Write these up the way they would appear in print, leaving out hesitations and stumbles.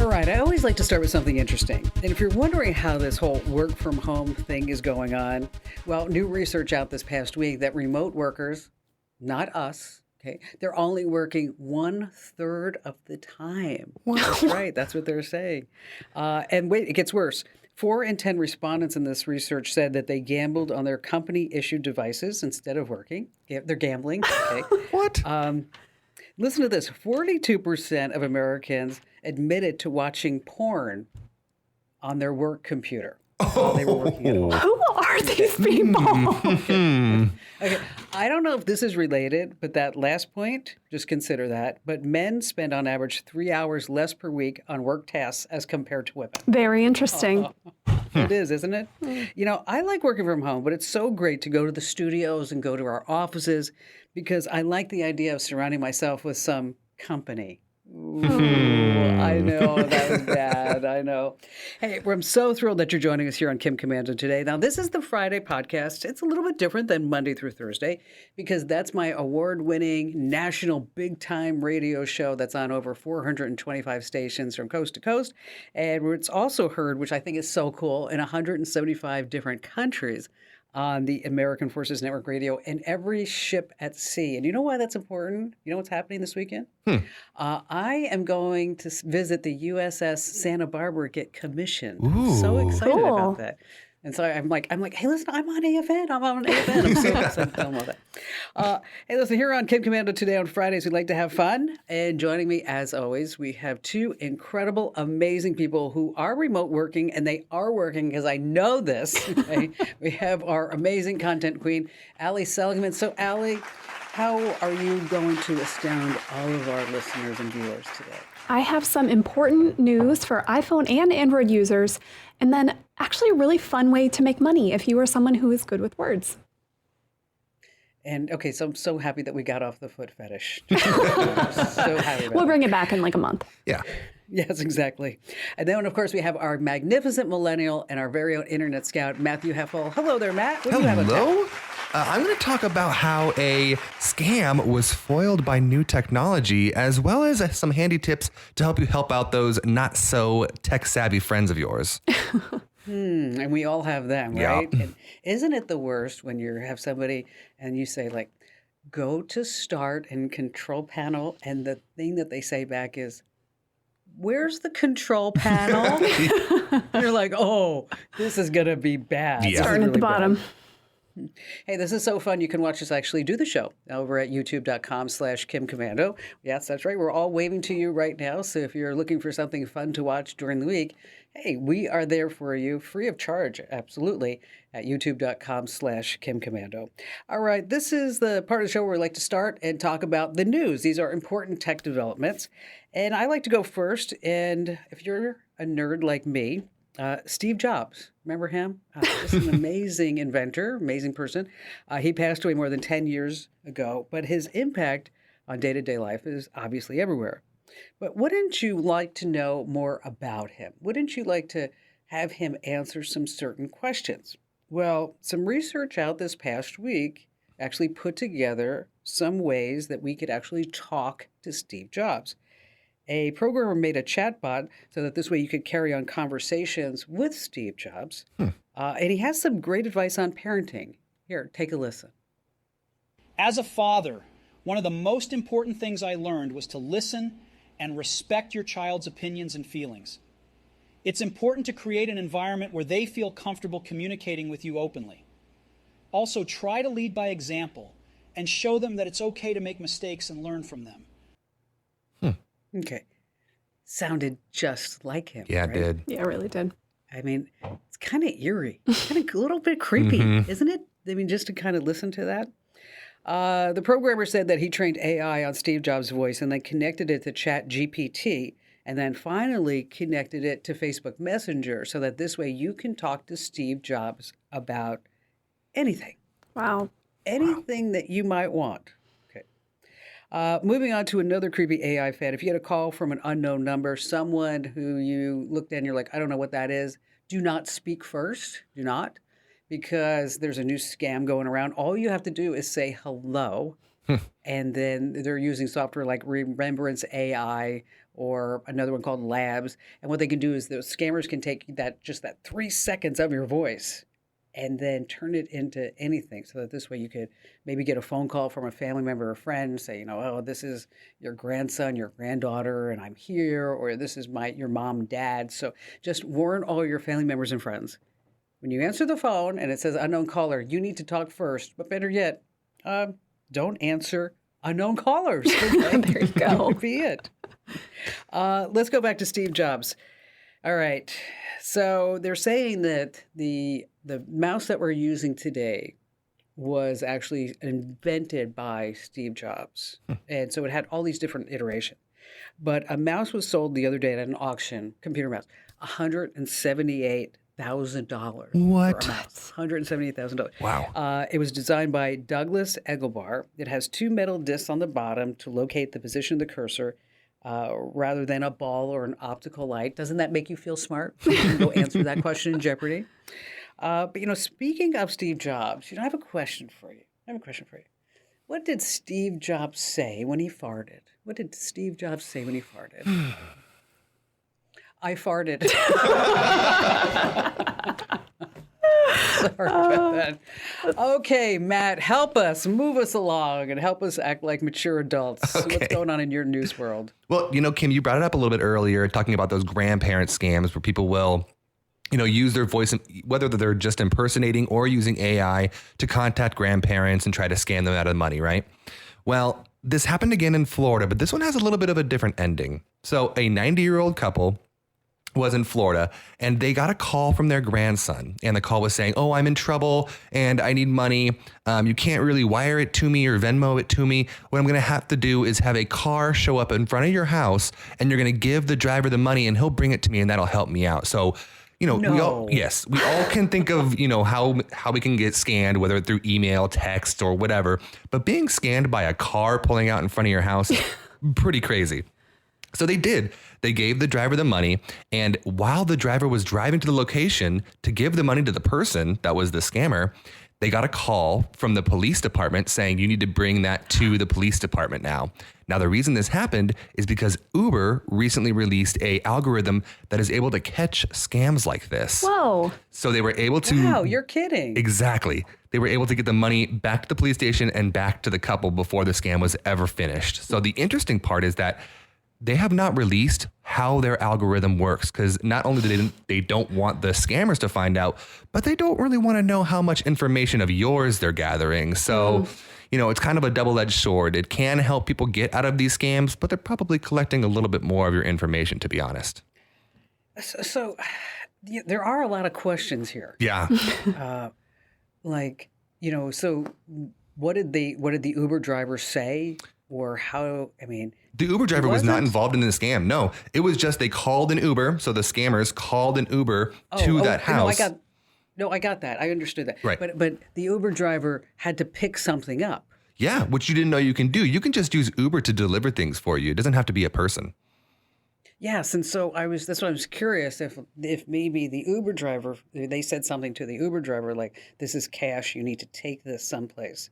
All right, I always like to start with something interesting. And if you're wondering how this whole work from home thing is going on, well, new research out this past week that remote workers, not us, okay, they're only working 1/3 of the time. That's right, that's what they're saying. And wait, it gets worse. 4 in 10 respondents in this research said that they gambled on their company-issued devices instead of working. They're gambling. Okay. What? Listen to this. 42% of Americans admitted to watching porn on their work computer while they were working at home. Who are these people? Okay, I don't know if this is related, but that last point, just consider that. But men spend on average 3 hours less per week on work tasks as compared to women. Very interesting. It is, isn't it? You know, I like working from home, but it's so great to go to the studios and go to our offices because I like the idea of surrounding myself with some company. Ooh, I know, that was bad. I know. Hey, I'm so thrilled that you're joining us here on Kim Komando today. Now, this is the Friday podcast. It's a little bit different than Monday through Thursday because that's my award-winning national big-time radio show that's on over 425 stations from coast to coast. And it's also heard, which I think is so cool, in 175 different countries on the American Forces Network Radio and every ship at sea. And you know why that's important? You know what's happening this weekend? I am going to visit the USS Santa Barbara, get commissioned. I'm so excited about that. And so I'm like, hey, listen, I'm on AFN. I'm so excited to tell them all that. Hey, listen, here on Kim Komando today on Fridays, we like to have fun. And joining me, as always, we have two incredible, amazing people who are remote working, and they are working because I know this. Okay? We have our amazing content queen, Allie Seligman. So, Allie, how are you going to astound all of our listeners and viewers today? I have some important news for iPhone and Android users, and then actually a really fun way to make money if you are someone who is good with words. And okay, so I'm so happy that we got off the foot fetish. So happy about We'll bring it back in like a month. Yeah. Yes, exactly. And then, of course, we have our magnificent millennial and our very own internet scout, Matthew Heffel. Hello there, Matt. What do you have on Hello. I'm going to talk about how a scam was foiled by new technology, as well as some handy tips to help you help out those not so tech savvy friends of yours. And we all have them, Yeah. right? And isn't it the worst when you have somebody and you say, like, go to start and control panel, and the thing that they say back is, where's the control panel? You're like, oh, this is going to be bad. Yeah. This is Starting at the really bad. bottom. Hey, this is so fun. You can watch us actually do the show over at youtube.com/Kim Komando. Yes, that's right. We're all waving to you right now. So if you're looking for something fun to watch during the week, hey, we are there for you free of charge. Absolutely. At youtube.com/Kim Komando. All right. This is the part of the show where we like to start and talk about the news. These are important tech developments. And I like to go first. And if you're a nerd like me, Steve Jobs, remember him? Just an amazing inventor, amazing person. He passed away more than 10 years ago, but his impact on day-to-day life is obviously everywhere. But wouldn't you like to know more about him? Wouldn't you like to have him answer some certain questions? Well, some research out this past week actually put together some ways that we could actually talk to Steve Jobs. A programmer made a chatbot so that this way you could carry on conversations with Steve Jobs. And he has some great advice on parenting. Here, take a listen. As a father, one of the most important things I learned was to listen and respect your child's opinions and feelings. It's important to create an environment where they feel comfortable communicating with you openly. Also, try to lead by example and show them that it's okay to make mistakes and learn from them. Okay. Sounded just like him. Yeah, right? it did. Yeah, it really did. I mean, it's kind of eerie, kind of a little bit creepy, isn't it? I mean, just to kind of listen to that. The programmer said that he trained AI on Steve Jobs' voice and then connected it to ChatGPT and then finally connected it to Facebook Messenger so that this way you can talk to Steve Jobs about anything. Wow. Anything that you might want. Okay. Moving on to another creepy AI fan. If you had a call from an unknown number, someone who you looked at and you're like, I don't know what that is, do not speak first. Do not. Because there's a new scam going around. All you have to do is say hello. And then they're using software like Remembrance AI or another one called labs. And what they can do is those scammers can take that 3 seconds of your voice and then turn it into anything, so that this way you could maybe get a phone call from a family member or friend, say, oh, this is your grandson, your granddaughter, and I'm here, or this is your mom, dad. So just warn all your family members and friends. When you answer the phone and it says unknown caller, you need to talk first. But better yet, don't answer unknown callers. Okay? There you go. That would be it. Let's go back to Steve Jobs. All right. So they're saying that the mouse that we're using today was actually invented by Steve Jobs. And so it had all these different iterations. But a mouse was sold the other day at an auction, computer mouse, $178,000. What? For a mouse. $178,000. Wow. It was designed by Douglas Egelbar. It has 2 metal discs on the bottom to locate the position of the cursor, rather than a ball or an optical light. Doesn't that make you feel smart? You can go answer that question in Jeopardy. But, speaking of Steve Jobs, I have a question for you. What did Steve Jobs say when he farted? I farted. Sorry about that. Okay, Matt, help us, move us along, and help us act like mature adults. Okay. What's going on in your news world? Well, Kim, you brought it up a little bit earlier, talking about those grandparent scams where people will, use their voice, whether they're just impersonating or using AI to contact grandparents and try to scam them out of money, right? Well, this happened again in Florida, but this one has a little bit of a different ending. So a 90-year-old couple was in Florida and they got a call from their grandson, and the call was saying, oh, I'm in trouble and I need money. You can't really wire it to me or Venmo it to me. What I'm going to have to do is have a car show up in front of your house and you're going to give the driver the money and he'll bring it to me and that'll help me out. So, we all can think of, how we can get scanned, whether through email, text, or whatever. But being scanned by a car pulling out in front of your house, pretty crazy. So they did. They gave the driver the money. And while the driver was driving to the location to give the money to the person that was the scammer, they got a call from the police department saying, you need to bring that to the police department now. Now, the reason this happened is because Uber recently released a algorithm that is able to catch scams like this. Whoa. So they were able to... Wow, you're kidding. Exactly. They were able to get the money back to the police station and back to the couple before the scam was ever finished. So the interesting part is that they have not released how their algorithm works, because not only do they don't want the scammers to find out, but they don't really want to know how much information of yours they're gathering. So, it's kind of a double-edged sword. It can help people get out of these scams, but they're probably collecting a little bit more of your information, to be honest. So there are a lot of questions here. Yeah. So what did the Uber driver say, or how? The Uber driver was not involved in the scam. No, it was just they called an Uber. So the scammers called an Uber to that house. I got that. I understood that. Right. But the Uber driver had to pick something up. Yeah, which you didn't know you can do. You can just use Uber to deliver things for you. It doesn't have to be a person. Yes, and so that's why I was curious if maybe the Uber driver, they said something to the Uber driver like, this is cash, you need to take this someplace.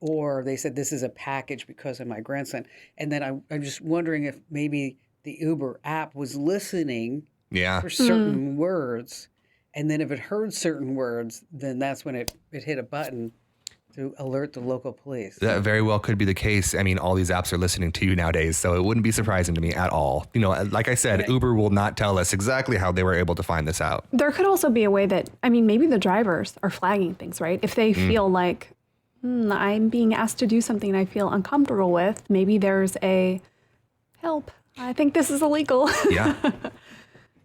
Or they said, this is a package because of my grandson. And then I'm just wondering if maybe the Uber app was listening for certain words. And then if it heard certain words, then that's when it hit a button to alert the local police. That very well could be the case. All these apps are listening to you nowadays, so it wouldn't be surprising to me at all. Like I said, Uber will not tell us exactly how they were able to find this out. There could also be a way that, maybe the drivers are flagging things, right? If they feel like, I'm being asked to do something I feel uncomfortable with, maybe there's a help. I think this is illegal. Yeah.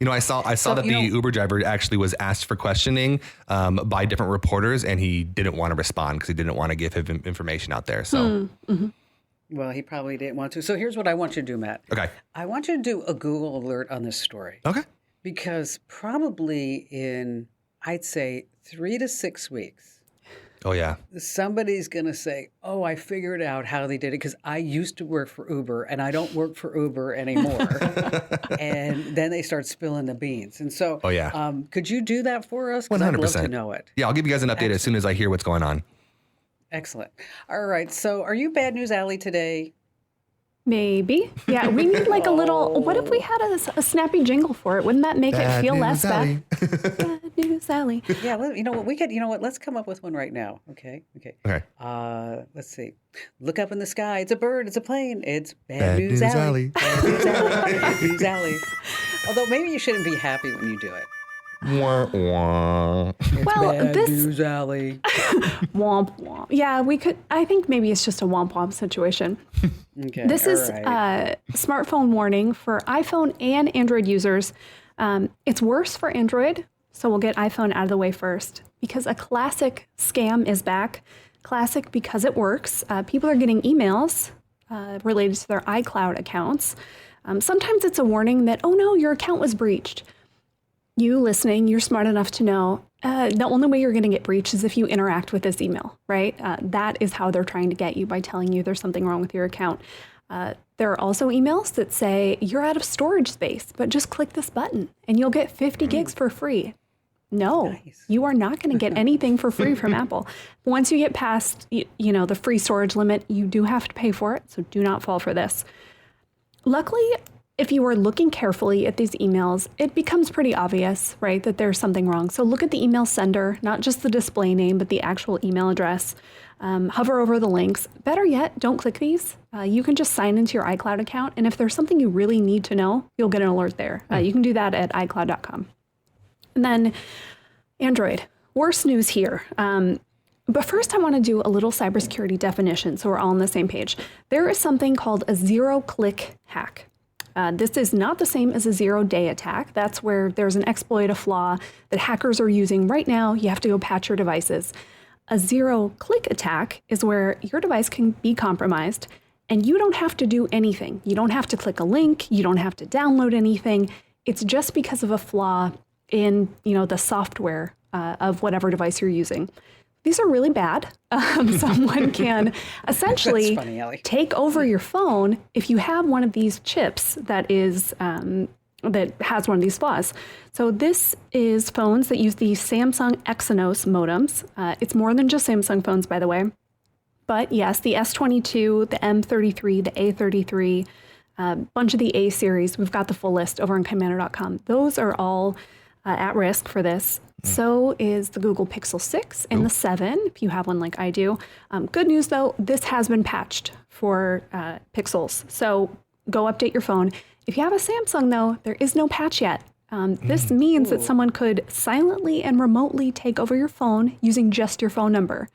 I saw that the Uber driver actually was asked for questioning by different reporters, and he didn't want to respond because he didn't want to give him information out there. So, Well, he probably didn't want to. So here's what I want you to do, Matt. Okay. I want you to do a Google alert on this story. Okay. Because probably in, I'd say, 3 to 6 weeks, Oh, yeah. somebody's going to say, oh, I figured out how they did it because I used to work for Uber and I don't work for Uber anymore. And then they start spilling the beans. And so could you do that for us? 'Cause 100%. I'd love to know it. Yeah, I'll give you guys an update as soon as I hear what's going on. Excellent. All right. So are you Bad News Allie today? Maybe. Yeah, we need like a little. What if we had a snappy jingle for it? Wouldn't that make it feel less bad? Bad news, Allie. Yeah, you know what? We could. You know what? Let's come up with one right now. Okay. Okay. Let's see. Look up in the sky. It's a bird. It's a plane. It's bad, Bad news, News Allie. Allie. Bad news, Allie. Bad news, Allie. Although maybe you shouldn't be happy when you do it. Wah, wah. It's Well, bad this- news, Allie. Womp womp. Yeah, we could. I think maybe it's just a womp womp situation. Okay. This all is right. smartphone warning for iPhone and Android users. It's worse for Android, so we'll get iPhone out of the way first because a classic scam is back. Classic because it works. People are getting emails related to their iCloud accounts. Sometimes it's a warning that, oh no, your account was breached. You listening, you're smart enough to know the only way you're going to get breached is if you interact with this email, right? That is how they're trying to get you, by telling you there's something wrong with your account. There are also emails that say you're out of storage space, but just click this button and you'll get 50 gigs for free. No, Nice. you are not going to get anything for free from Apple. Once you get past, the free storage limit, you do have to pay for it. So do not fall for this. Luckily, if you are looking carefully at these emails, it becomes pretty obvious, right, that there's something wrong. So look at the email sender, not just the display name, but the actual email address. Hover over the links. Better yet, don't click these. You can just sign into your iCloud account. And if there's something you really need to know, you'll get an alert there. You can do that at iCloud.com. And then Android. Worse news here. But first, I want to do a little cybersecurity definition so we're all on the same page. There is something called a zero-click hack. This is not the same as a zero-day attack. That's where there's an exploit, a flaw that hackers are using right now. You have to go patch your devices. A zero-click attack is where your device can be compromised and you don't have to do anything. You don't have to click a link. You don't have to download anything. It's just because of a flaw in, the software of whatever device you're using. These are really bad. Someone can essentially That's funny, Allie. take over your phone if you have one of these chips that is that has one of these flaws. So this is phones that use the Samsung Exynos modems. It's more than just Samsung phones, by the way. But yes, the S22, the M33, the A33, bunch of the A series. We've got the full list over on Komando.com. Those are all at risk for this. So is the Google Pixel 6 and the 7, if you have one like I do. Good news, though, this has been patched for Pixels. So go update your phone. If you have a Samsung, though, there is no patch yet. This means that someone could silently and remotely take over your phone using just your phone number.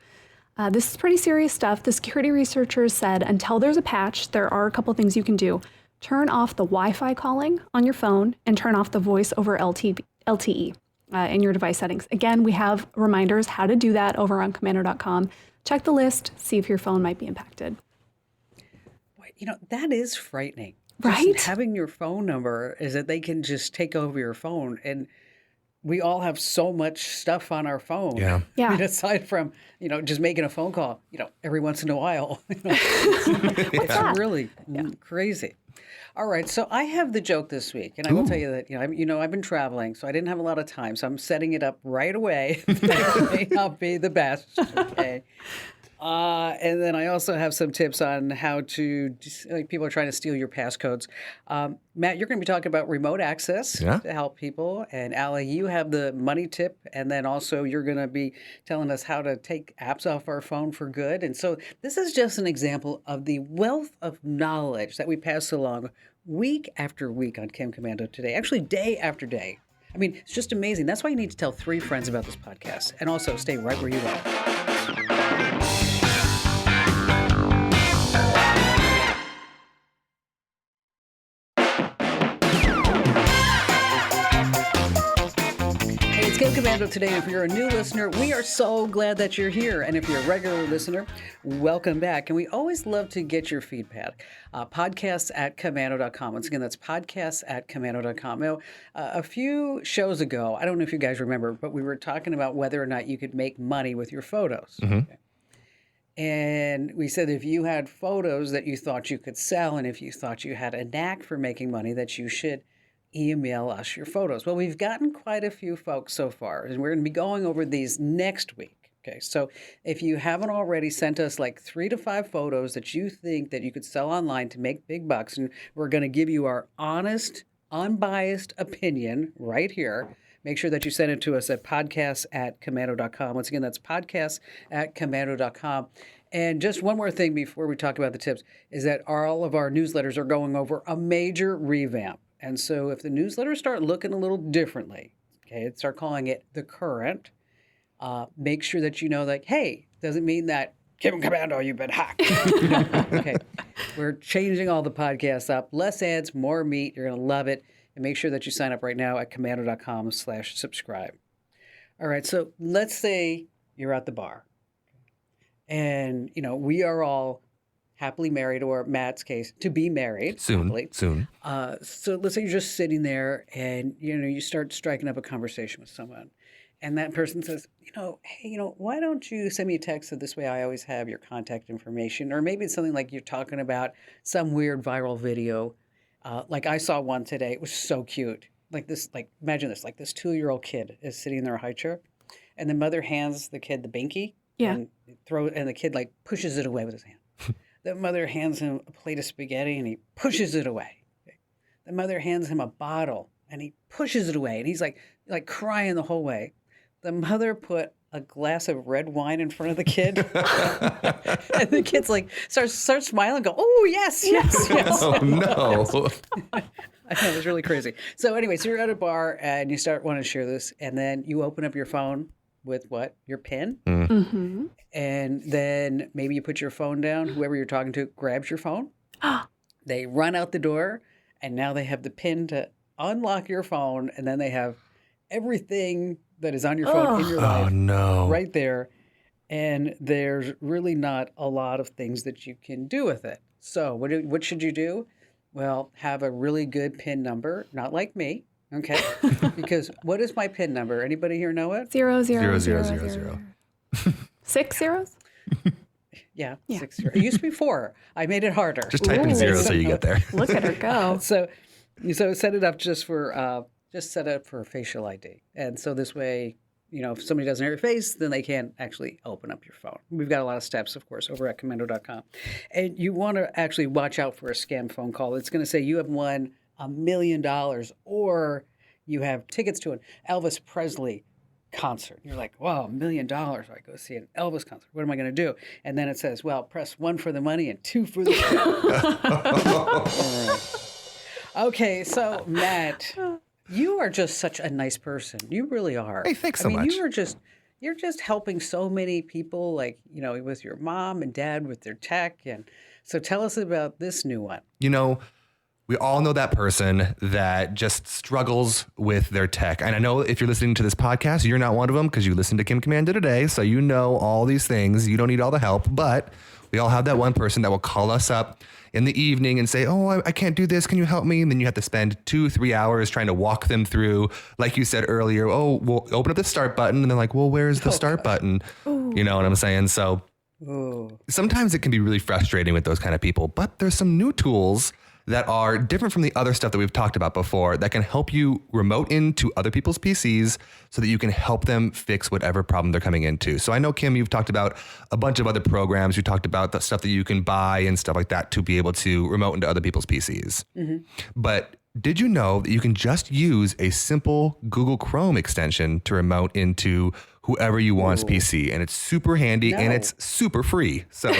This is pretty serious stuff. The security researchers said until there's a patch, there are a couple things you can do. Turn off the Wi-Fi calling on your phone and turn off the voice over LTE. In your device settings. Again, we have reminders how to do that over on Komando.com. Check the list, see if your phone might be impacted. That is frightening. Right? Just having your phone number is that they can just take over your phone. And we all have so much stuff on our phone. Yeah. Yeah. I mean, aside from, just making a phone call, every once in a while. It's that? really crazy. All right, so I have the joke this week, and I will tell you that I've been traveling, so I didn't have a lot of time, so I'm setting it up right away. It may not be the best, okay? And then I also have some tips on how to, people are trying to steal your passcodes. Matt, you're going to be talking about remote access to help people. And Allie, you have the money tip. And then also you're going to be telling us how to take apps off our phone for good. And so this is just an example of the wealth of knowledge that we pass along week after week on Kim Komando Today, actually day after day. I mean, it's just amazing. That's why you need to tell 3 friends about this podcast. And also stay right where you are. It's Kim Komando Today. If you're a new listener, we are so glad that you're here. And if you're a regular listener, welcome back. And we always love to get your feedback. Podcasts at Komando.com. Once again, that's podcasts at Komando.com. Now, a few shows ago, I don't know if you guys remember, but we were talking about whether or not you could make money with your photos. Mm-hmm. Okay. And we said if you had photos that you thought you could sell, and if you thought you had a knack for making money, that you should email us your photos. Well, we've gotten quite a few folks so far, and we're going to be going over these next week. Okay, so if you haven't already, sent us like 3 to 5 photos that you think that you could sell online to make big bucks, and we're going to give you our honest, unbiased opinion right here. Make sure that you send it to us at podcasts@komando.com. Once again, that's podcasts@komando.com. And just one more thing before we talk about the tips is that all of our newsletters are going over a major revamp. And so if the newsletters start looking a little differently, okay, start calling it The Current, make sure that you know, like, hey, doesn't mean that, Kim Komando, you've been hacked. Okay, we're changing all the podcasts up. Less ads, more meat. You're going to love it. And make sure that you sign up right now at komando.com/subscribe. All right, so let's say you're at the bar. And, we are all happily married, or Matt's case, to be married. Soon. Happily. Soon. So let's say you're just sitting there and, you start striking up a conversation with someone. And that person says, hey, why don't you send me a text so this way I always have your contact information? Or maybe it's something like you're talking about some weird viral video. Like I saw one today. It was so cute. Imagine this, like this 2-year-old kid is sitting in their high chair and the mother hands the kid the binky. Yeah. And the kid like pushes it away with his hand. The mother hands him a plate of spaghetti and he pushes it away. The mother hands him a bottle and he pushes it away and he's like crying the whole way. The mother put a glass of red wine in front of the kid. And the kid's like starts smiling and go, oh, yes. Oh, no. I know, it was really crazy. So anyway, so you're at a bar and you start wanting to share this, and then you open up your phone with what? Your PIN. Mm-hmm. And then maybe you put your phone down. Whoever you're talking to grabs your phone. They run out the door, and now they have the PIN to unlock your phone, and then they have everything that is on your phone in your life right there. And there's really not a lot of things that you can do with it. So what should you do? Well, have a really good PIN number, not like me, okay? Because what is my PIN number? Anybody here know it? 0, 0, 0, 0, 0, 0. 0. 6 zeros? Yeah, 6 0. It used to be 4. I made it harder. Just type in 0 so you get there. Look at her go. So set it up just set it up for facial ID. And so this way, if somebody doesn't hear your face, then they can't actually open up your phone. We've got a lot of steps, of course, over at Komando.com. And you want to actually watch out for a scam phone call. It's going to say you have won $1 million or you have tickets to an Elvis Presley concert. You're like, wow, $1 million. I go see an Elvis concert. What am I going to do? And then it says, well, press 1 for the money and 2 for the show. Okay, so Matt, you are just such a nice person. You really are. Hey, thanks so much. You're just helping so many people, like, with your mom and dad with their tech. And so tell us about this new one. We all know that person that just struggles with their tech. And I know if you're listening to this podcast, you're not one of them because you listened to Kim Komando today. So you know all these things. You don't need all the help. But we all have that one person that will call us up in the evening and say, oh, I can't do this. Can you help me? And then you have to spend 2-3 hours trying to walk them through. Like you said earlier, oh, we'll open up the start button. And they're like, well, where's the start button? Ooh. You know what I'm saying? So sometimes it can be really frustrating with those kind of people. But there's some new tools that are different from the other stuff that we've talked about before that can help you remote into other people's PCs so that you can help them fix whatever problem they're coming into. So I know, Kim, you've talked about a bunch of other programs. You talked about the stuff that you can buy and stuff like that to be able to remote into other people's PCs. Mm-hmm. But did you know that you can just use a simple Google Chrome extension to remote into whoever you want's PC? And it's super handy and it's super free. So...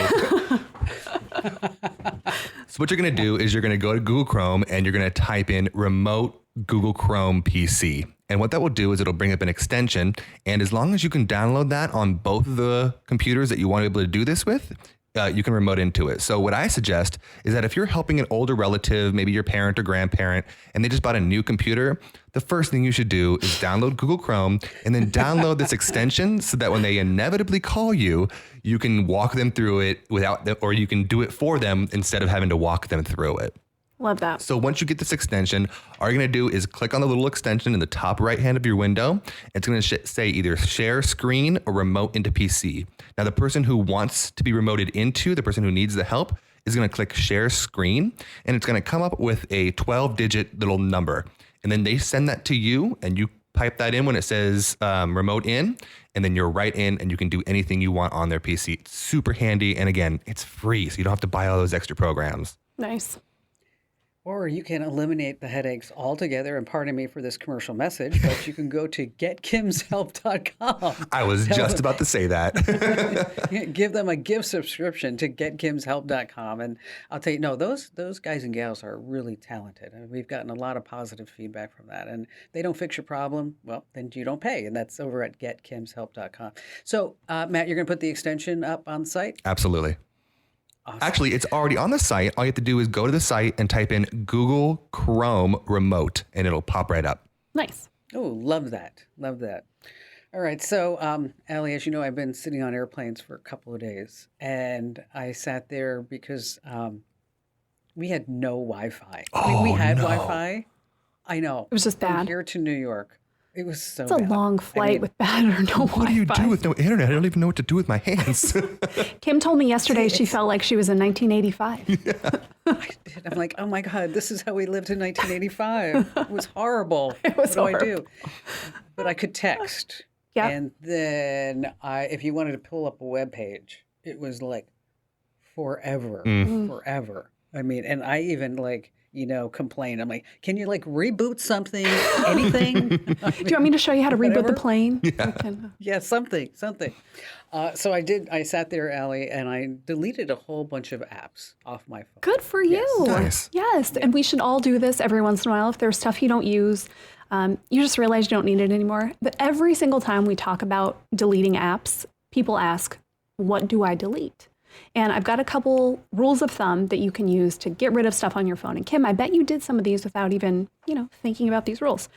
So what you're going to do is you're going to go to Google Chrome and you're going to type in remote Google Chrome PC. And what that will do is it'll bring up an extension. And as long as you can download that on both of the computers that you want to be able to do this with, you can remote into it. So what I suggest is that if you're helping an older relative, maybe your parent or grandparent, and they just bought a new computer, the first thing you should do is download Google Chrome and then download this extension so that when they inevitably call you, you can walk them through it without them, or you can do it for them instead of having to walk them through it. Love that. So once you get this extension, all you're going to do is click on the little extension in the top right hand of your window. It's going to say either share screen or remote into PC. Now, the person who wants to be remoted into, the person who needs the help, is going to click share screen, and it's going to come up with a 12-digit little number. And then they send that to you, and you pipe that in when it says remote in, and then you're right in and you can do anything you want on their PC. It's super handy. And again, it's free, so you don't have to buy all those extra programs. Nice. Or you can eliminate the headaches altogether. And pardon me for this commercial message, but you can go to getkimshelp.com. I was just about to say that. Give them a gift subscription to getkimshelp.com. And I'll tell you, no, those guys and gals are really talented. And we've gotten a lot of positive feedback from that. And they don't fix your problem, well, then you don't pay. And that's over at getkimshelp.com. So, Matt, you're going to put the extension up on the site? Absolutely. Awesome. Actually, it's already on the site. All you have to do is go to the site and type in Google Chrome remote, and it'll pop right up. Nice. Oh, love that. Love that. All right. So, Allie, as you know, I've been sitting on airplanes for a couple of days, and I sat there because we had no Wi-Fi. We had Wi-Fi. I know. It was just From bad. here to New York. It was so It's a bad. long flight with bad or no Wi-Fi. What do you do with no internet? I don't even know what to do with my hands. Kim told me yesterday she felt like she was in 1985. I did. I'm like, oh my God, this is how we lived in 1985. It was horrible. It was What do I horrible. do? But I could text. Yep. And then if you wanted to pull up a web page, it was like forever, forever. I mean, and I even complained. I'm like, can you reboot something, anything? Do you want me to show you how to reboot Whatever. the plane? Yeah, something. So I did. I sat there, Allie, and I deleted a whole bunch of apps off my phone. Good for you. Nice. Yes. And we should all do this every once in a while. If there's stuff you don't use, you just realize you don't need it anymore. But every single time we talk about deleting apps, people ask, what do I delete? And I've got a couple rules of thumb that you can use to get rid of stuff on your phone. And Kim, I bet you did some of these without even, thinking about these rules.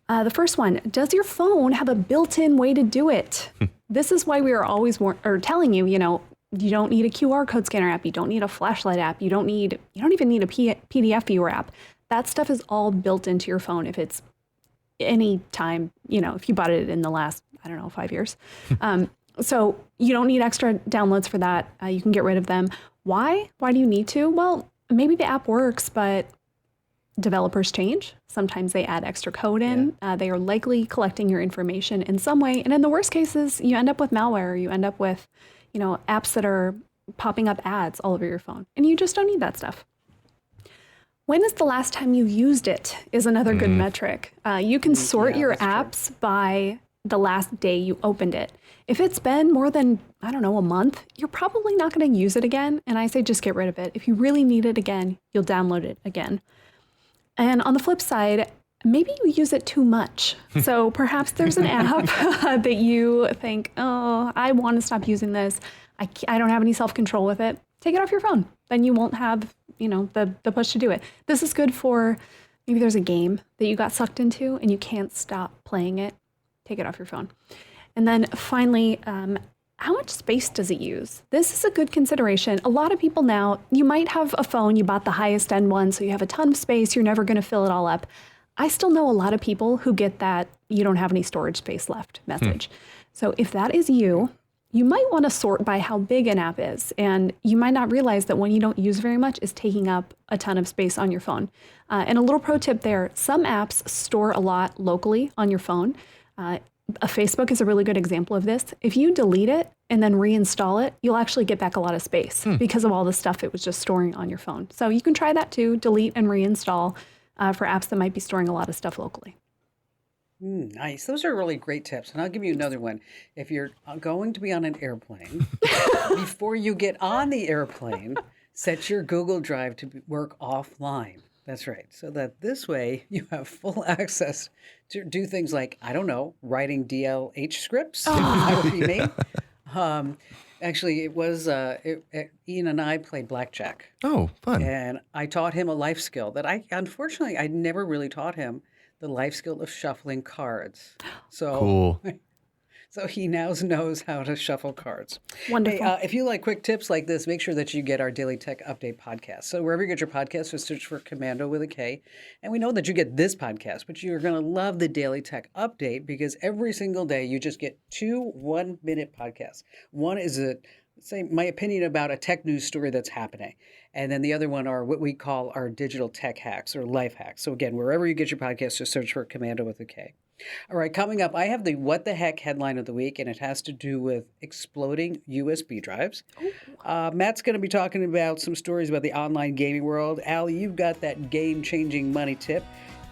The first one, does your phone have a built-in way to do it? This is why we are always telling you, you don't need a QR code scanner app. You don't need a flashlight app. You don't even need a PDF viewer app. That stuff is all built into your phone if it's any time, if you bought it in the last, 5 years. So you don't need extra downloads for that. You can get rid of them. Why? Why do you need to? Well, maybe the app works, but developers change. Sometimes they add extra code in. They are likely collecting your information in some way. And in the worst cases, you end up with malware. You end up with, apps that are popping up ads all over your phone. And you just don't need that stuff. When is the last time you used it is another good metric. You can sort your apps by the last day you opened it. If it's been more than, a month, you're probably not going to use it again. And I say just get rid of it. If you really need it again, you'll download it again. And on the flip side, maybe you use it too much. So perhaps there's an app that you think, oh, I want to stop using this. I don't have any self-control with it. Take it off your phone. Then you won't have, the push to do it. This is good for maybe there's a game that you got sucked into and you can't stop playing it. Take it off your phone. And then finally, how much space does it use? This is a good consideration. A lot of people now, you might have a phone, you bought the highest end one, so you have a ton of space, you're never going to fill it all up. I still know a lot of people who get that you don't have any storage space left message. So if that is you, you might want to sort by how big an app is. And you might not realize that one you don't use very much is taking up a ton of space on your phone. And a little pro tip there, some apps store a lot locally on your phone. Facebook is a really good example of this. If you delete it and then reinstall it, you'll actually get back a lot of space because of all the stuff it was just storing on your phone. So you can try that too, delete and reinstall for apps that might be storing a lot of stuff locally. Nice. Those are really great tips. And I'll give you another one. If you're going to be on an airplane, before you get on the airplane, set your Google Drive to work offline. That's right. So that this way you have full access to do things like, writing DLH scripts. That would be me. Actually, it was Ian and I played blackjack. Oh, fun. And I taught him a life skill that unfortunately, I never really taught him the life skill of shuffling cards. So Cool. So he now knows how to shuffle cards. Wonderful. Hey, if you like quick tips like this, make sure that you get our Daily Tech Update podcast. So wherever you get your podcast, just search for Komando with a K. And we know that you get this podcast, but you're going to love the Daily Tech Update because every single day you just get 2 1-minute podcasts. One is say my opinion about a tech news story that's happening. And then the other one are what we call our digital tech hacks or life hacks. So again, wherever you get your podcast, just search for Komando with a K. All right, coming up, I have the What the Heck headline of the week, and it has to do with exploding USB drives. Matt's going to be talking about some stories about the online gaming world. Allie, you've got that game-changing money tip.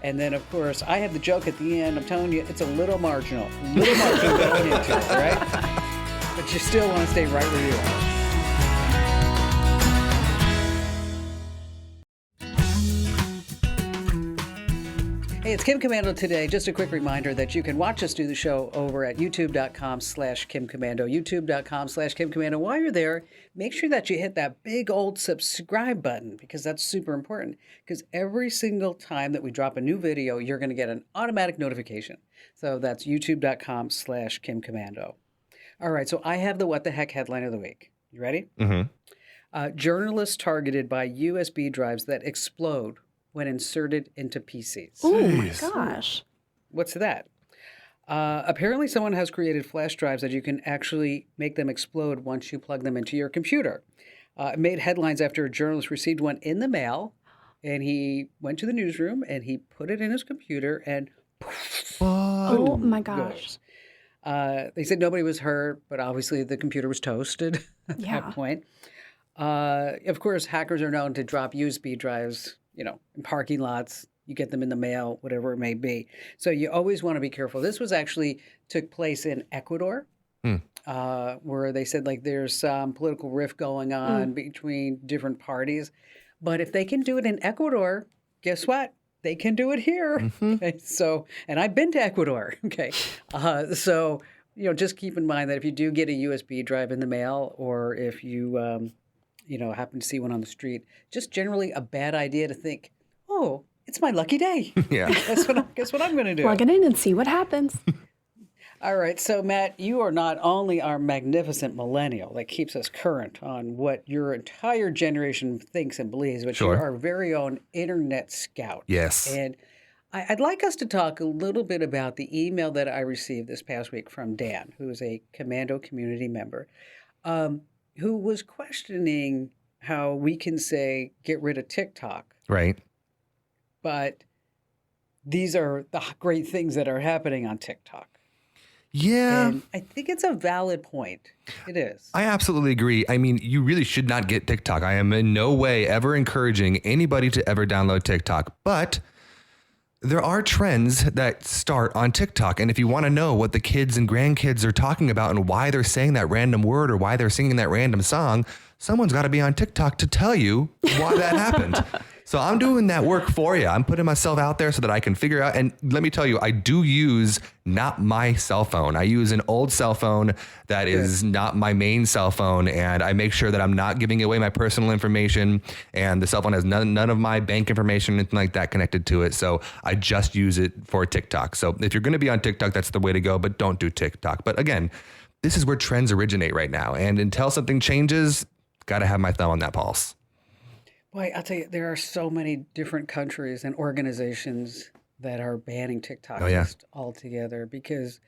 And then, of course, I have the joke at the end. I'm telling you, it's a little marginal going into it, all right? But you still want to stay right where you are. Hey, it's Kim Komando today. Just a quick reminder that you can watch us do the show over at youtube.com/KimKomando, youtube.com/KimKomando. While you're there, make sure that you hit that big old subscribe button because that's super important. Because every single time that we drop a new video, you're going to get an automatic notification. So that's youtube.com/KimKomando. All right, so I have the What the Heck headline of the week. You ready? Mm-hmm. Journalists targeted by USB drives that explode when inserted into PCs. Oh my gosh. What's that? Apparently someone has created flash drives that you can actually make them explode once you plug them into your computer. It made headlines after a journalist received one in the mail, and he went to the newsroom and he put it in his computer and Oh my gosh. they said nobody was hurt, but obviously the computer was toasted at that point. Of course, hackers are known to drop USB drives, in parking lots. You get them in the mail, whatever it may be. So you always want to be careful. This was actually took place in Ecuador, where they said there's some political rift going on between different parties. But if they can do it in Ecuador, guess what? They can do it here. Mm-hmm. Okay, so, and I've been to Ecuador. Okay, so just keep in mind that if you do get a USB drive in the mail, or if you happen to see one on the street, just generally a bad idea to think, oh, it's my lucky day. Yeah. Guess what I'm going to do. Plug it in and see what happens. All right. So, Matt, you are not only our magnificent millennial that keeps us current on what your entire generation thinks and believes, but Sure. you're our very own internet scout. Yes. And I'd like us to talk a little bit about the email that I received this past week from Dan, who is a Komando community member, who was questioning how we can say get rid of TikTok, Right. but these are the great things that are happening on TikTok. Yeah. And I think it's a valid point. It is. I absolutely agree. I mean, you really should not get TikTok. I am in no way ever encouraging anybody to ever download TikTok, but there are trends that start on TikTok. And if you want to know what the kids and grandkids are talking about and why they're saying that random word or why they're singing that random song, someone's got to be on TikTok to tell you why that happened. So I'm doing that work for you. I'm putting myself out there so that I can figure out. And let me tell you, I do use not my cell phone. I use an old cell phone that is not my main cell phone. And I make sure that I'm not giving away my personal information. And the cell phone has none of my bank information, anything like that connected to it. So I just use it for TikTok. So if you're going to be on TikTok, that's the way to go. But don't do TikTok. But again, this is where trends originate right now. And until something changes, got to have my thumb on that pulse. Boy, I'll tell you, there are so many different countries and organizations that are banning TikTok just altogether because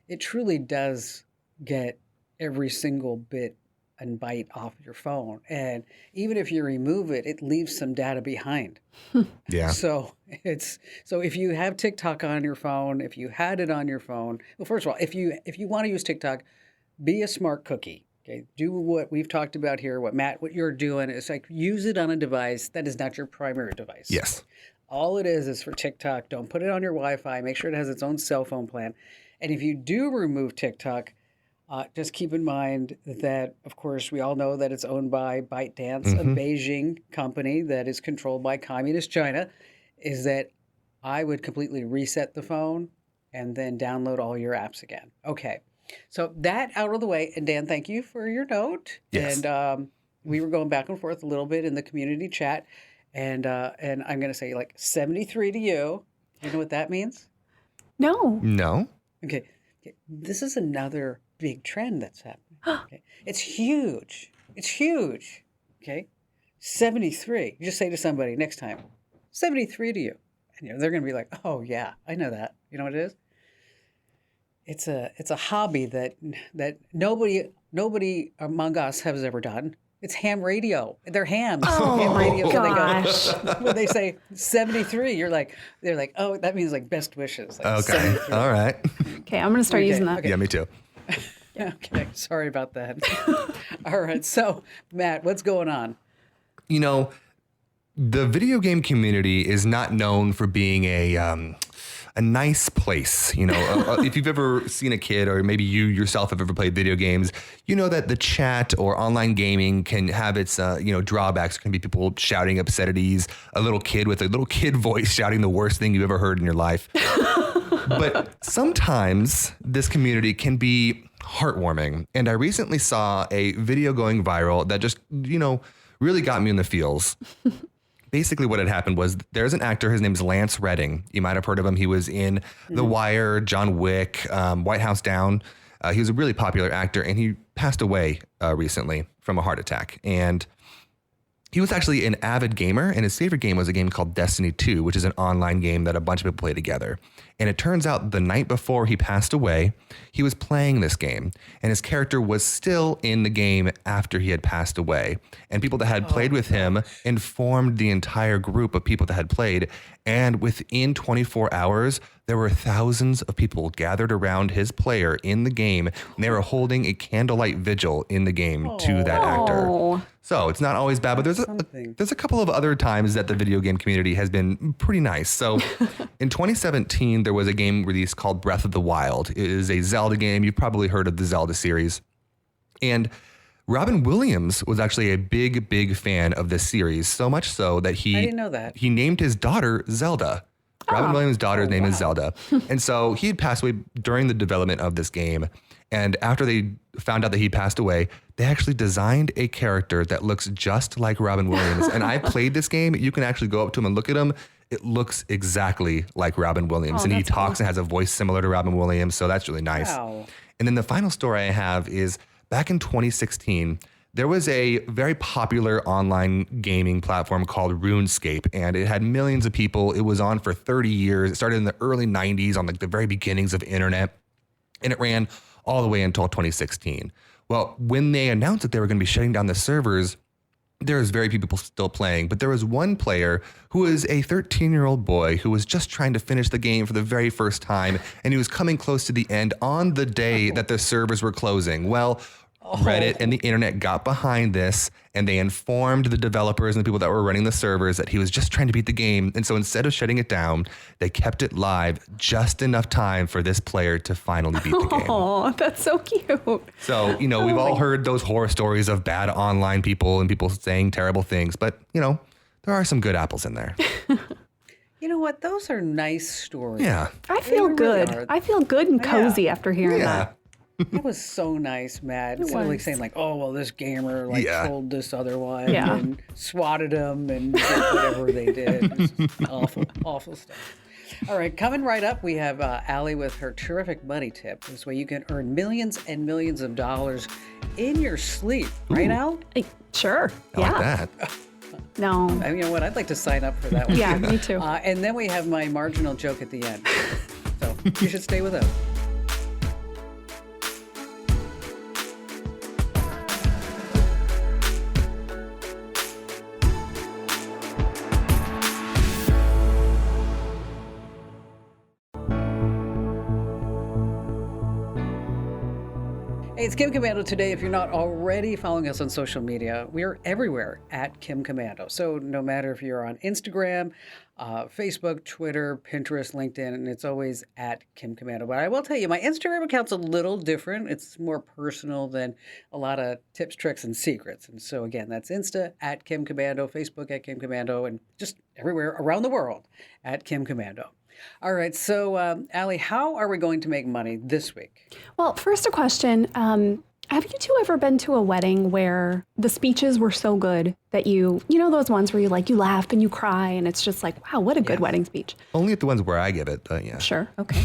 it truly does get every single bit and byte off your phone. And even if you remove it, it leaves some data behind. Yeah. So if you have TikTok on your phone, if you had it on your phone, well, first of all, if you want to use TikTok, be a smart cookie. Okay, do what we've talked about here, what you're doing is use it on a device that is not your primary device. Yes. All it is for TikTok. Don't put it on your Wi-Fi. Make sure it has its own cell phone plan. And if you do remove TikTok, just keep in mind that, of course, we all know that it's owned by ByteDance, a Beijing company that is controlled by communist China, is that I would completely reset the phone and then download all your apps again. Okay. So that out of the way, and Dan, thank you for your note. Yes. And we were going back and forth a little bit in the community chat, and I'm going to say 73 to you. You know what that means? No. No. Okay. This is another big trend that's happening. Okay. It's huge. It's huge. Okay. 73. You just say to somebody next time, 73 to you. And they're going to be like, oh, yeah, I know that. You know what it is? it's a hobby that nobody among us has ever done. It's ham radio. They're hams. Oh ham my radio. gosh. So when they say 73, they're like, oh, that means like best wishes. Like Okay. 73. All right. Okay, I'm gonna start using that. okay. Yeah, me too. Okay, sorry about that. All right, so Matt, what's going on? You know, the video game community is not known for being a nice place. You know, if you've ever seen a kid, or maybe you yourself have ever played video games, you know that the chat or online gaming can have its drawbacks. It can be people shouting obscenities, a little kid with a little kid voice shouting the worst thing you've ever heard in your life. But sometimes this community can be heartwarming. And I recently saw a video going viral that just, really got me in the feels. Basically what had happened was there's an actor, his name's Lance Redding. You might have heard of him. He was in The Wire, John Wick, White House Down. He was a really popular actor, and he passed away recently from a heart attack. And he was actually an avid gamer, and his favorite game was a game called Destiny 2, which is an online game that a bunch of people play together. And it turns out the night before he passed away, he was playing this game, and his character was still in the game after he had passed away. And people that had played with him informed the entire group of people that had played. And within 24 hours, there were thousands of people gathered around his player in the game, and they were holding a candlelight vigil in the game to that actor. Oh. So it's not always bad, but there's a couple of other times that the video game community has been pretty nice. So in 2017, there was a game released called Breath of the Wild. It is a Zelda game. You've probably heard of the Zelda series. And Robin Williams was actually a big, big fan of this series, so much so that I didn't know that. he named his daughter Zelda. Robin Williams' daughter's name is Zelda. And so he had passed away during the development of this game. And after they found out that he passed away, they actually designed a character that looks just like Robin Williams. And I played this game. You can actually go up to him and look at him. It looks exactly like Robin Williams. And he talks and has a voice similar to Robin Williams. So that's really nice. Wow. And then the final story I have is back in 2016, there was a very popular online gaming platform called RuneScape, and it had millions of people. It was on for 30 years. It started in the early 90s on like the very beginnings of internet, and it ran all the way until 2016. Well, when they announced that they were going to be shutting down the servers, there was very few people still playing, but there was one player who was a 13-year-old boy who was just trying to finish the game for the very first time, and he was coming close to the end on the day that the servers were closing. Well, Reddit and the internet got behind this, and they informed the developers and the people that were running the servers that he was just trying to beat the game. And so instead of shutting it down, they kept it live just enough time for this player to finally beat the game. Oh, that's so cute. So, we've all heard those horror stories of bad online people and people saying terrible things, but, there are some good apples in there. You know what? Those are nice stories. Yeah. I feel really good. are. I feel good and cozy after hearing Yeah. that. That was so nice, Matt. Instead of like was. saying like, oh, well, this gamer trolled this other one Yeah. and swatted him and did whatever they did. It was just awful stuff. All right, coming right up, we have Allie with her terrific money tip. This way you can earn millions and millions of dollars in your sleep. Right, Al? Sure. I like that. No. You know what? I'd like to sign up for that one. Yeah, too. me too. And then we have my marginal joke at the end. So you should stay with us. Hey, it's Kim Komando today. If you're not already following us on social media, we're everywhere at Kim Komando. So no matter if you're on Instagram, Facebook, Twitter, Pinterest, LinkedIn, and it's always at Kim Komando. But I will tell you, my Instagram account's a little different. It's more personal than a lot of tips, tricks, and secrets. And so again, that's Insta at Kim Komando, Facebook at Kim Komando, and just everywhere around the world at Kim Komando. All right, so Allie, how are we going to make money this week? Well, first a question. Have you two ever been to a wedding where the speeches were so good that you know those ones where you laugh and you cry and it's just like, wow, what a good wedding speech. Only at the ones where I give it, but yeah. Sure. Okay.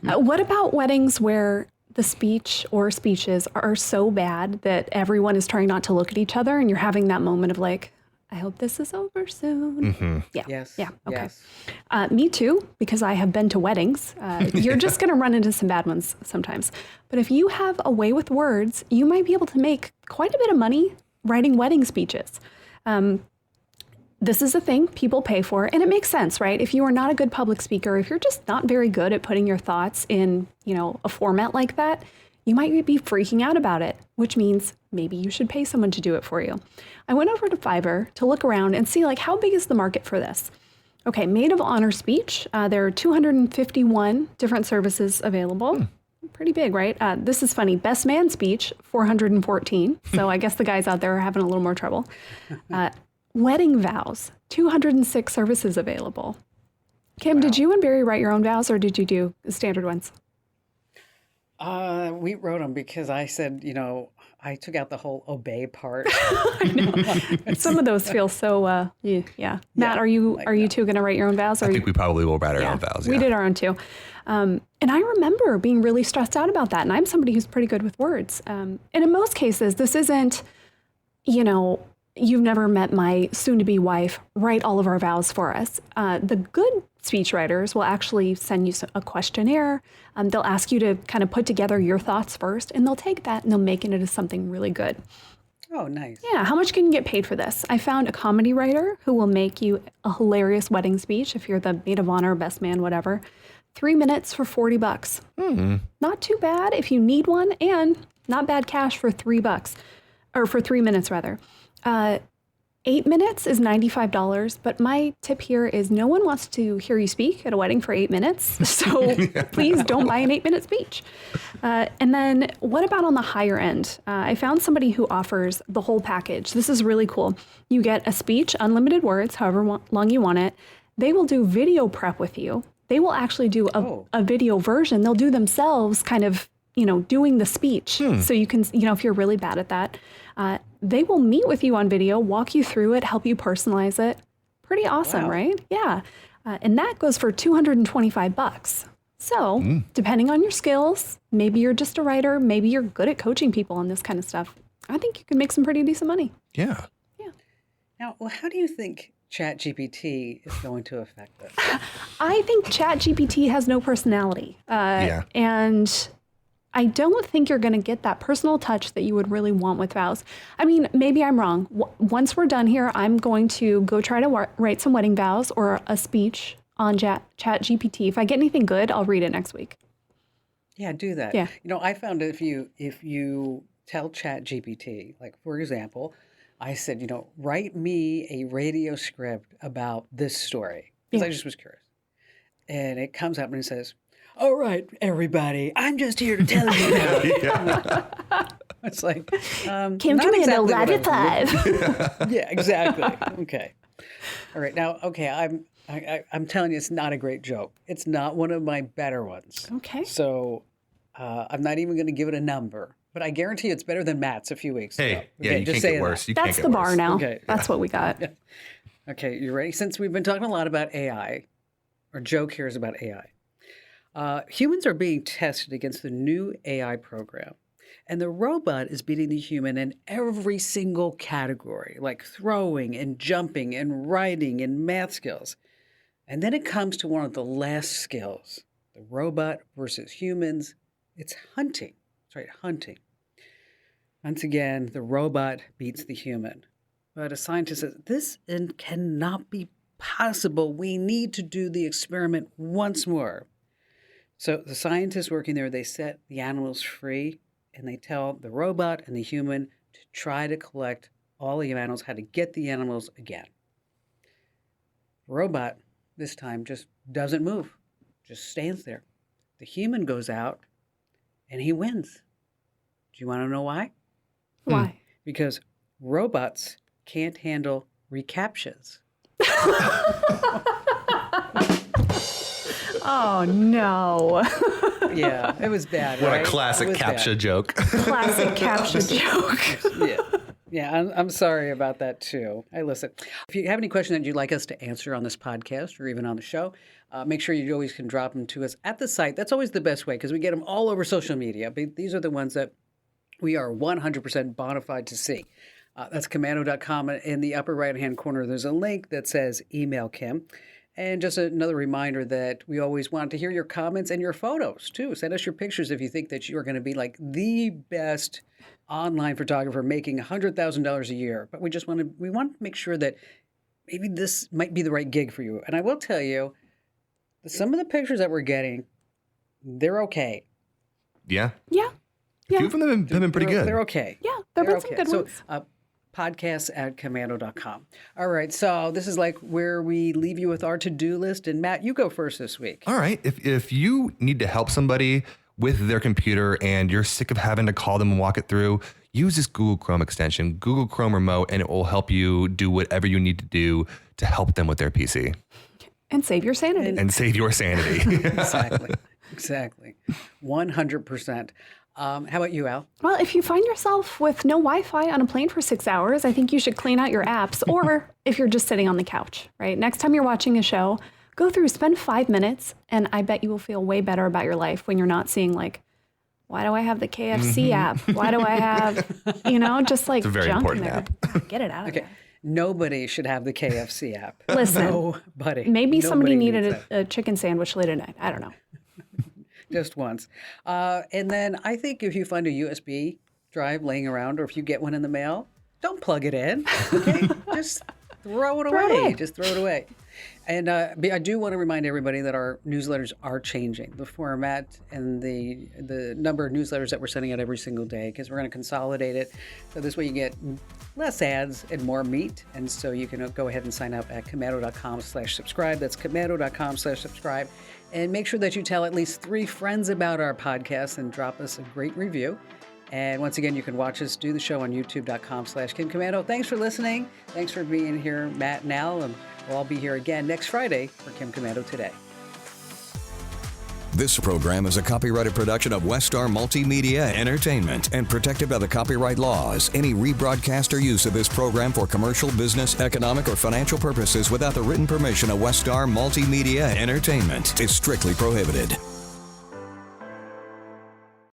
What about weddings where the speech or speeches are so bad that everyone is trying not to look at each other and you're having that moment of like, I hope this is over soon. Yeah. Yes. Yeah. Okay. Yes. Me too, because I have been to weddings. You're just going to run into some bad ones sometimes. But if you have a way with words, you might be able to make quite a bit of money writing wedding speeches. This is a thing people pay for, and it makes sense, right? If you are not a good public speaker, if you're just not very good at putting your thoughts in, a format like that, you might be freaking out about it, which means maybe you should pay someone to do it for you. I went over to Fiverr to look around and see how big is the market for this. Okay, maid of honor speech. There are 251 different services available. Pretty big, right? This is funny. Best man speech, 414. So I guess the guys out there are having a little more trouble. Wedding vows, 206 services available. Kim, did you and Barry write your own vows, or did you do standard ones? We wrote them because I said, I took out the whole obey part. I know. Some of those feel so, yeah. Matt, are you two going to write your own vows? I think we probably will write our own vows. We did our own too. And I remember being really stressed out about that. And I'm somebody who's pretty good with words. And in most cases, this isn't, you've never met my soon-to-be wife, write all of our vows for us. The good speechwriters will actually send you a questionnaire. They'll ask you to kind of put together your thoughts first, and they'll take that and they'll make it into something really good. Oh, nice. Yeah, how much can you get paid for this? I found a comedy writer who will make you a hilarious wedding speech if you're the maid of honor, best man, whatever. 3 minutes for $40. Mm-hmm. Not too bad if you need one, and not bad cash for $3, or for 3 minutes rather. 8 minutes is $95, but my tip here is no one wants to hear you speak at a wedding for 8 minutes, so please don't buy an 8-minute speech. And then what about on the higher end? I found somebody who offers the whole package. This is really cool. You get a speech, unlimited words, however long you want it. They will do video prep with you. They will actually do a video version. They'll do themselves kind of, doing the speech. So you can, if you're really bad at that, they will meet with you on video, walk you through it, help you personalize it. Pretty awesome, right? Yeah. And that goes for $225. So depending on your skills, maybe you're just a writer, maybe you're good at coaching people on this kind of stuff. I think you can make some pretty decent money. Yeah. Yeah. Now, how do you think ChatGPT is going to affect this? I think ChatGPT has no personality. And I don't think you're going to get that personal touch that you would really want with vows. I mean, maybe I'm wrong. Once we're done here, I'm going to go try to write some wedding vows or a speech on ChatGPT. If I get anything good, I'll read it next week. Yeah, do that. Yeah. I found if you tell ChatGPT, like for example, I said, write me a radio script about this story because I just was curious, and it comes up and it says, "All right, everybody, I'm just here to tell you now." It's like, Kim not Komando, exactly what Rabbit I'm 5. Yeah, exactly. Okay. All right. Now, okay, I'm telling you, it's not a great joke. It's not one of my better ones. Okay. So I'm not even going to give it a number, but I guarantee it's better than Matt's a few weeks ago. Hey, Okay, yeah, you just can't saying get worse. that. You can't That's get the worse. bar now. Okay. That's what we got. Okay, you ready? Since we've been talking a lot about AI, our joke here is about AI. Humans are being tested against the new AI program, and the robot is beating the human in every single category, like throwing and jumping and writing and math skills. And then it comes to one of the last skills, the robot versus humans. It's hunting. That's right, hunting. Once again, the robot beats the human. But a scientist says, this cannot be possible. We need to do the experiment once more. So the scientists working there, they set the animals free, and they tell the robot and the human to try to collect all the animals, how to get the animals again. The robot, this time, just doesn't move, just stands there. The human goes out, and he wins. Do you want to know why? Why? Because robots can't handle recaptchas. Oh, no. Yeah, it was bad. What right? a classic It was captcha bad. joke. Classic caption joke. Yeah, I'm sorry about that too. Hey, listen, if you have any questions that you'd like us to answer on this podcast or even on the show, make sure you always can drop them to us at the site. That's always the best way because we get them all over social media. But these are the ones that we are 100% bona fide to see. That's Komando.com. In the upper right-hand corner, there's a link that says Email Kim. And just another reminder that we always want to hear your comments and your photos, too. Send us your pictures if you think that you are going to be like the best online photographer making $100,000 a year. But we want to make sure that maybe this might be the right gig for you. And I will tell you, some of the pictures that we're getting, they're okay. Yeah. Yeah. A few of them have been pretty good. They're okay. Yeah, there have been some good ones. So, podcasts@komando.com. All right, so this is like where we leave you with our to-do list. And Matt, you go first this week. All right. If you need to help somebody with their computer and you're sick of having to call them and walk it through, use this Google Chrome extension, Google Chrome Remote, and it will help you do whatever you need to do to help them with their PC. And save your sanity. And save your sanity. Exactly. 100%. How about you, Al? Well, if you find yourself with no Wi-Fi on a plane for 6 hours, I think you should clean out your apps. Or if you're just sitting on the couch, right? Next time you're watching a show, spend 5 minutes, and I bet you will feel way better about your life when you're not seeing like, why do I have the KFC app? Why do I have, just like It's a very junk in important there? app. Get it out of there. Nobody should have the KFC app. Listen, Nobody. maybe somebody Nobody needed needs that. a chicken sandwich late at night. I don't know. Just once. And then I think if you find a USB drive laying around, or if you get one in the mail, don't plug it in. Okay? Just throw it away. Just throw it away. And I do want to remind everybody that our newsletters are changing, the format and the number of newsletters that we're sending out every single day, because we're going to consolidate it. So this way you get less ads and more meat. And so you can go ahead and sign up at komando.com/subscribe. That's komando.com/subscribe. And make sure that you tell at least 3 friends about our podcast and drop us a great review. And once again, you can watch us do the show on youtube.com/KimKomando. Thanks for listening. Thanks for being here, Matt and Al. And we'll all be here again next Friday for Kim Komando Today. This program is a copyrighted production of Westar Multimedia Entertainment and protected by the copyright laws. Any rebroadcast or use of this program for commercial, business, economic, or financial purposes without the written permission of Westar Multimedia Entertainment is strictly prohibited.